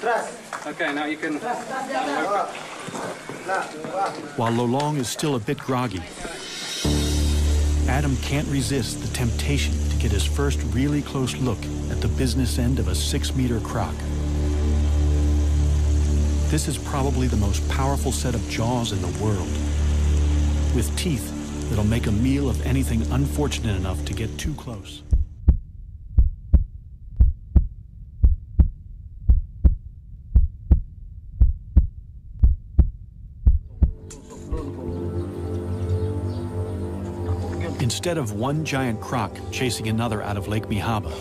Okay, now you can... While Lolong is still a bit groggy, Adam can't resist the temptation to get his first really close look at the business end of a 6-meter croc. This is probably the most powerful set of jaws in the world, with teeth that'll make a meal of anything unfortunate enough to get too close. Instead of one giant croc chasing another out of Lake Mihaba,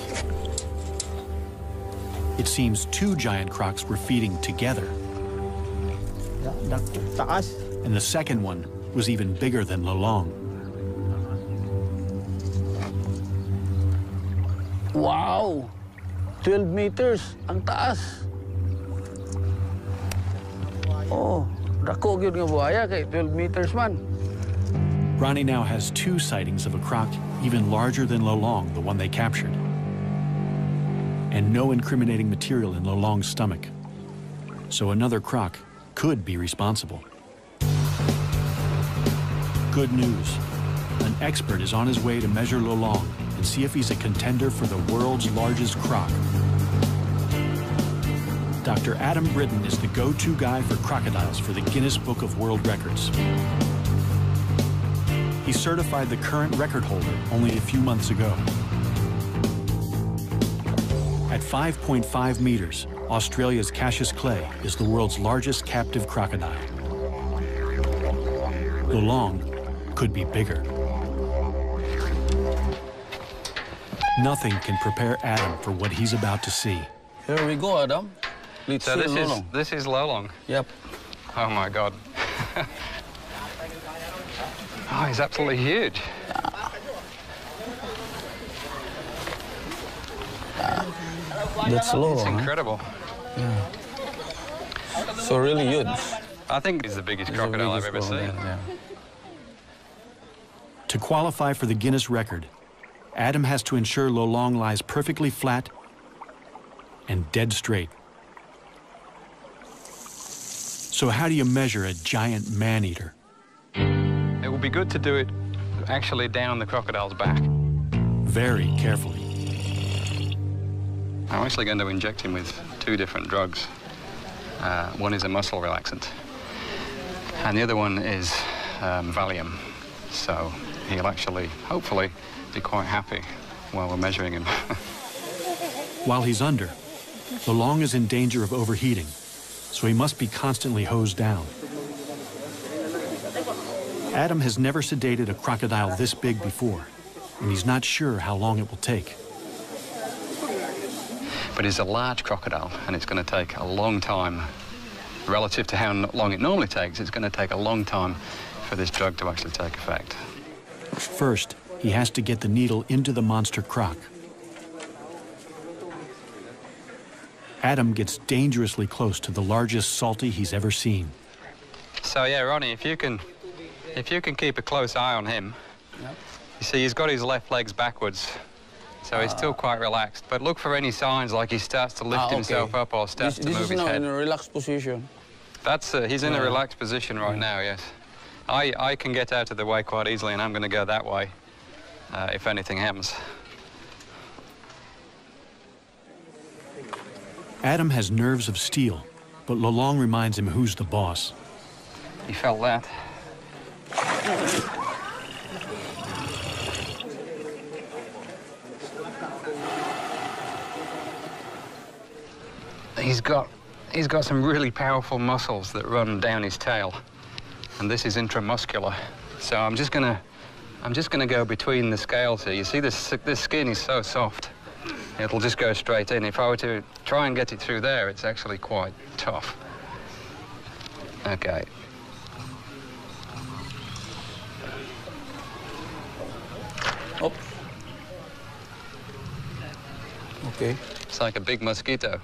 it seems 2 giant crocs were feeding together. And the second one was even bigger than Lolong. Wow! 12 meters, ang taas. Oh, dako gyud nga buhaya kay 12 meters man. Ronnie now has 2 sightings of a croc even larger than Lolong, the one they captured, and no incriminating material in Lolong's stomach. So another croc could be responsible. Good news. An expert is on his way to measure Lolong and see if he's a contender for the world's largest croc. Dr. Adam Britton is the go-to guy for crocodiles for the Guinness Book of World Records. He certified the current record holder only a few months ago. At 5.5 meters, Australia's Cassius clay is the world's largest captive crocodile. Lolong could be bigger. Nothing can prepare Adam for what he's about to see. Here we go, Adam. Let's so see this is Lolong? Yep. Oh my God. Oh, he's absolutely huge. That's Lolong. It's incredible. Yeah. So really huge. I think he's the biggest crocodile I've ever seen. Yeah. To qualify for the Guinness record, Adam has to ensure Lolong lies perfectly flat and dead straight. So how do you measure a giant man-eater? It would be good to do it actually down the crocodile's back. Very carefully. I'm actually going to inject him with 2 different drugs. One is a muscle relaxant, and the other one is Valium. So he'll actually, hopefully, be quite happy while we're measuring him. While he's under, Lolong is in danger of overheating, so he must be constantly hosed down. Adam has never sedated a crocodile this big before, and he's not sure how long it will take. But it's a large crocodile, and it's going to take a long time. Relative to how long it normally takes, it's going to take a long time for this drug to actually take effect. First, he has to get the needle into the monster croc. Adam gets dangerously close to the largest salty he's ever seen. So yeah, Ronnie, if you can keep a close eye on him. Yep. You see, he's got his left legs backwards, so he's still quite relaxed. But look for any signs like he starts to lift himself up or starts to move his head. This is now in a relaxed position. That's he's in a relaxed position right now, yes. I can get out of the way quite easily, and I'm going to go that way if anything happens. Adam has nerves of steel, but Lolong reminds him who's the boss. He felt that. He's got some really powerful muscles that run down his tail, and this is intramuscular. So I'm just gonna go between the scales here. You see this skin is so soft. It'll just go straight in. If I were to try and get it through there, it's actually quite tough. Okay. Oh. Okay. It's like a big mosquito.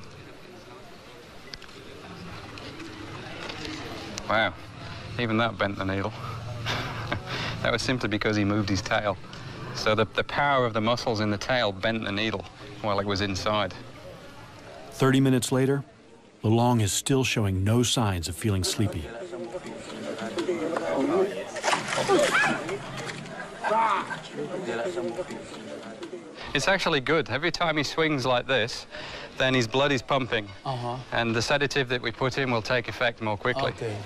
Wow, even that bent the needle. That was simply because he moved his tail. So the power of the muscles in the tail bent the needle while it was inside. 30 minutes later, Lolong is still showing no signs of feeling sleepy. It's actually good. Every time he swings like this, then his blood is pumping. And the sedative that we put in will take effect more quickly. Okay.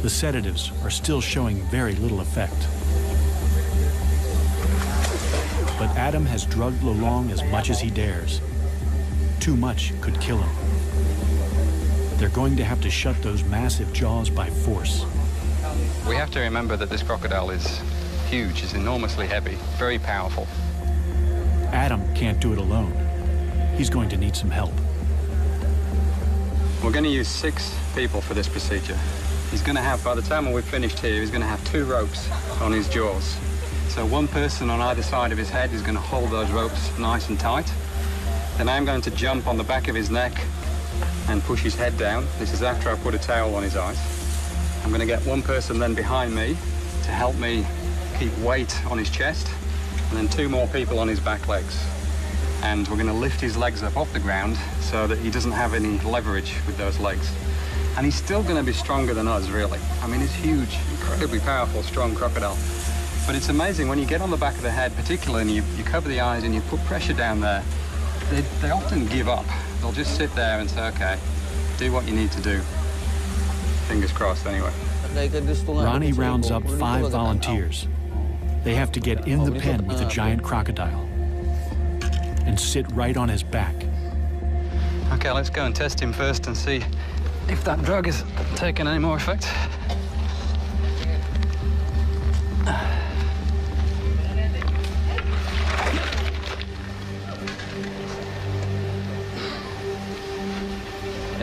The sedatives are still showing very little effect. But Adam has drugged Lolong as much as he dares. Too much could kill him. They're going to have to shut those massive jaws by force. We have to remember that this crocodile is huge, is enormously heavy, very powerful. Adam can't do it alone. He's going to need some help. We're going to use 6 people for this procedure. He's going to have, by the time we've finished here, he's going to have 2 ropes on his jaws. So one person on either side of his head is going to hold those ropes nice and tight. Then I'm going to jump on the back of his neck and push his head down. This is after I put a towel on his eyes. I'm going to get one person then behind me to help me keep weight on his chest, and then 2 more people on his back legs. And we're going to lift his legs up off the ground so that he doesn't have any leverage with those legs. And he's still going to be stronger than us, really. I mean, he's huge, incredibly powerful, strong crocodile. But it's amazing when you get on the back of the head, particularly, and you cover the eyes and you put pressure down there, they often give up. They'll just sit there and say, okay, do what you need to do. Fingers crossed, anyway. Ronnie rounds up 5 volunteers. They have to get in the pen with the giant crocodile and sit right on his back. Okay, let's go and test him first and see if that drug is taking any more effect.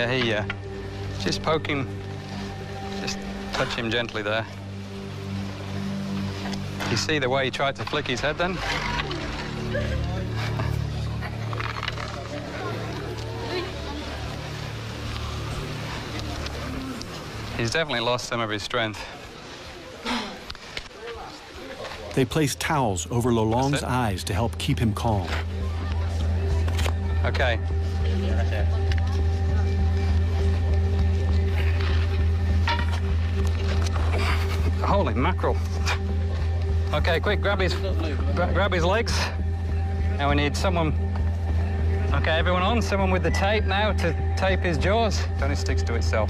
Yeah, just poke him, just touch him gently there. You see the way he tried to flick his head then? He's definitely lost some of his strength. They place towels over Lolong's eyes to help keep him calm. Okay. Holy mackerel. Okay, quick, grab his legs. Now we need someone. Okay, everyone on? Someone with the tape now to tape his jaws. Don't it sticks to itself.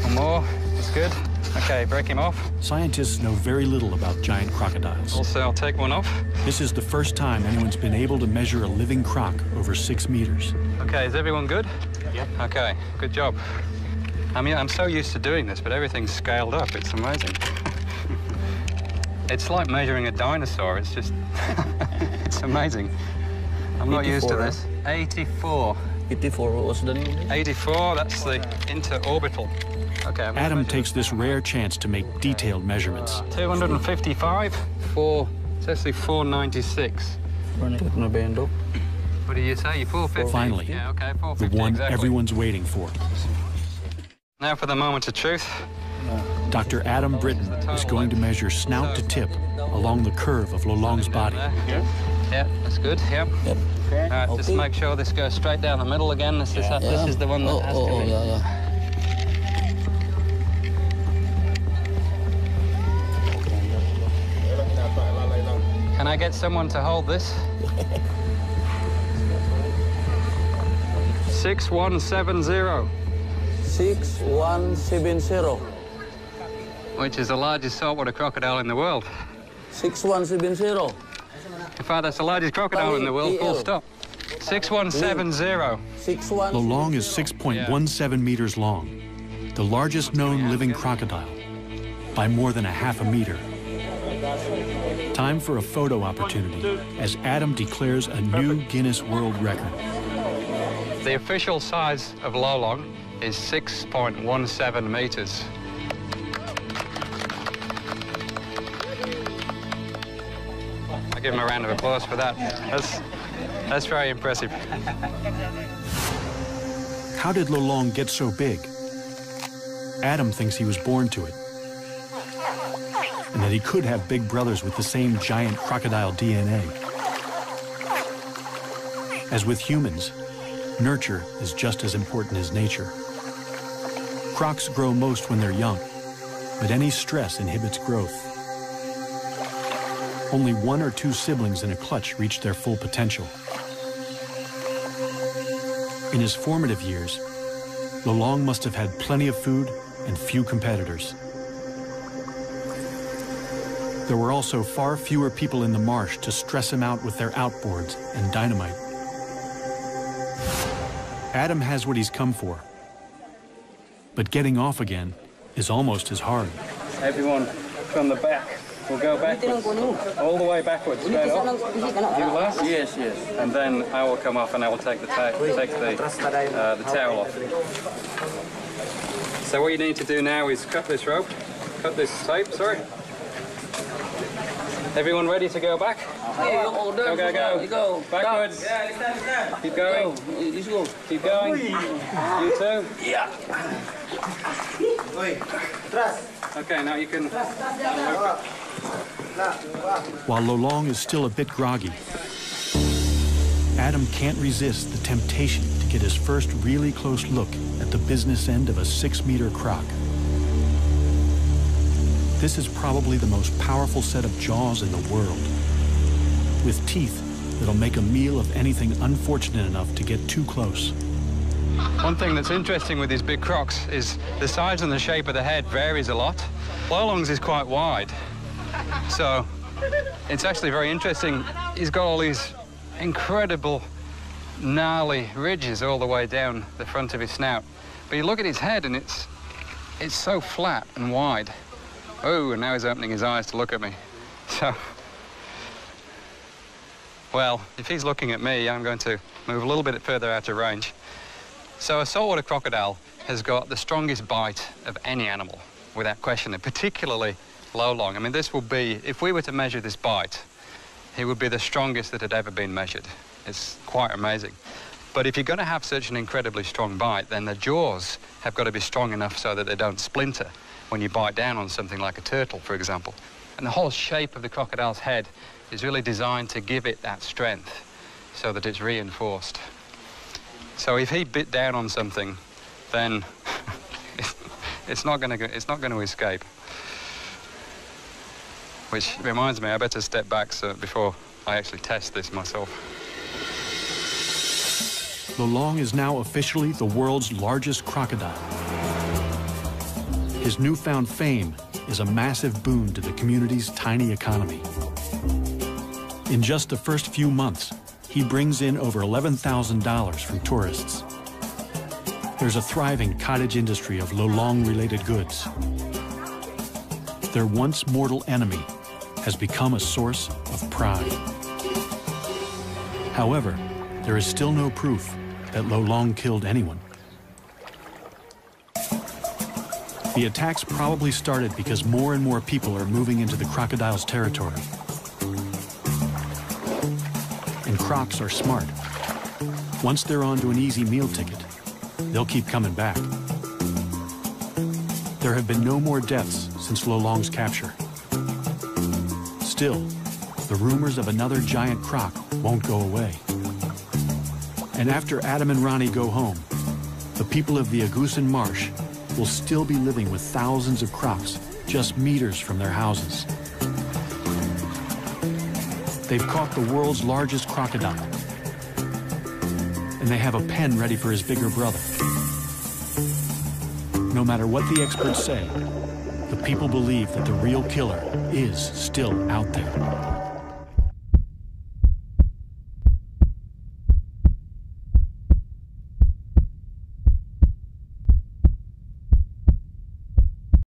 One more, that's good. Okay, break him off. Scientists know very little about giant crocodiles. Also, I'll take one off. This is the first time anyone's been able to measure a living croc over 6 meters. Okay, is everyone good? Yep. Okay, good job. I mean, I'm so used to doing this, but everything's scaled up. It's amazing. It's like measuring a dinosaur. It's just, it's amazing. I'm not used to this. 84. 84, what was the name? 84, that's the interorbital. Okay. Adam takes this rare chance to make detailed measurements. 255, it's actually 496. What do you say? 450? Finally, yeah, okay, 450, the one exactly. everyone's waiting for. Now for the moment of truth. Dr. Adam Britton is going to measure snout to tip along the curve of Lolong's body. Yeah, that's good, yeah. Yep. All right, just make sure this goes straight down the middle again. This is the one that has to be. Yeah. Can I get someone to hold this? 6170. 6170. Which is the largest saltwater crocodile in the world. 6170. In fact, that's the largest crocodile in the world, full stop. 6170. 61. Lolong is 6.17 meters long, the largest known living crocodile, by more than a half a meter. Time for a photo opportunity as Adam declares a new Guinness World Record. The official size of Lolong is 6.17 meters. I'll give him a round of applause for that. That's very impressive. How did Lolong get so big? Adam thinks he was born to it, and that he could have big brothers with the same giant crocodile DNA. As with humans, nurture is just as important as nature. Crocs grow most when they're young, but any stress inhibits growth. Only 1 or 2 siblings in a clutch reach their full potential. In his formative years, Lolong must have had plenty of food and few competitors. There were also far fewer people in the marsh to stress him out with their outboards and dynamite. Adam has what he's come for, but getting off again is almost as hard. Everyone from the back will go backwards, all the way backwards, straight off. You last? Yes, yes. And then I will come off and I will take the towel off. So what you need to do now is cut this rope, cut this tape, sorry. Everyone ready to go back? Go. Go. Backwards. Keep going. Keep going. You too? Yeah. Okay, now you can... While Lolong is still a bit groggy, Adam can't resist the temptation to get his first really close look at the business end of a 6-meter croc. This is probably the most powerful set of jaws in the world, with teeth that'll make a meal of anything unfortunate enough to get too close. One thing that's interesting with these big crocs is the size and the shape of the head varies a lot. Lolong's is quite wide, so it's actually very interesting. He's got all these incredible gnarly ridges all the way down the front of his snout. But you look at his head and it's so flat and wide. Oh, and now he's opening his eyes to look at me. So, well, if he's looking at me, I'm going to move a little bit further out of range. So a saltwater crocodile has got the strongest bite of any animal, without question, and particularly Lolong. I mean, this will be, if we were to measure this bite, he would be the strongest that had ever been measured. It's quite amazing. But if you're going to have such an incredibly strong bite, then the jaws have got to be strong enough so that they don't splinter when you bite down on something like a turtle, for example. And the whole shape of the crocodile's head is really designed to give it that strength so that it's reinforced. So if he bit down on something, then it's not going to escape. Which reminds me, I better step back before I actually test this myself. Lolong is now officially the world's largest crocodile. His newfound fame is a massive boon to the community's tiny economy. In just the first few months, he brings in over $11,000 from tourists. There's a thriving cottage industry of Lolong-related goods. Their once mortal enemy has become a source of pride. However, there is still no proof that Lolong killed anyone. The attacks probably started because more and more people are moving into the crocodile's territory. And crocs are smart. Once they're onto an easy meal ticket, they'll keep coming back. There have been no more deaths since Lolong's capture. Still, the rumors of another giant croc won't go away. And after Adam and Ronnie go home, the people of the Agusan Marsh will still be living with thousands of crocs just meters from their houses. They've caught the world's largest crocodile, and they have a pen ready for his bigger brother. No matter what the experts say, the people believe that the real killer is still out there.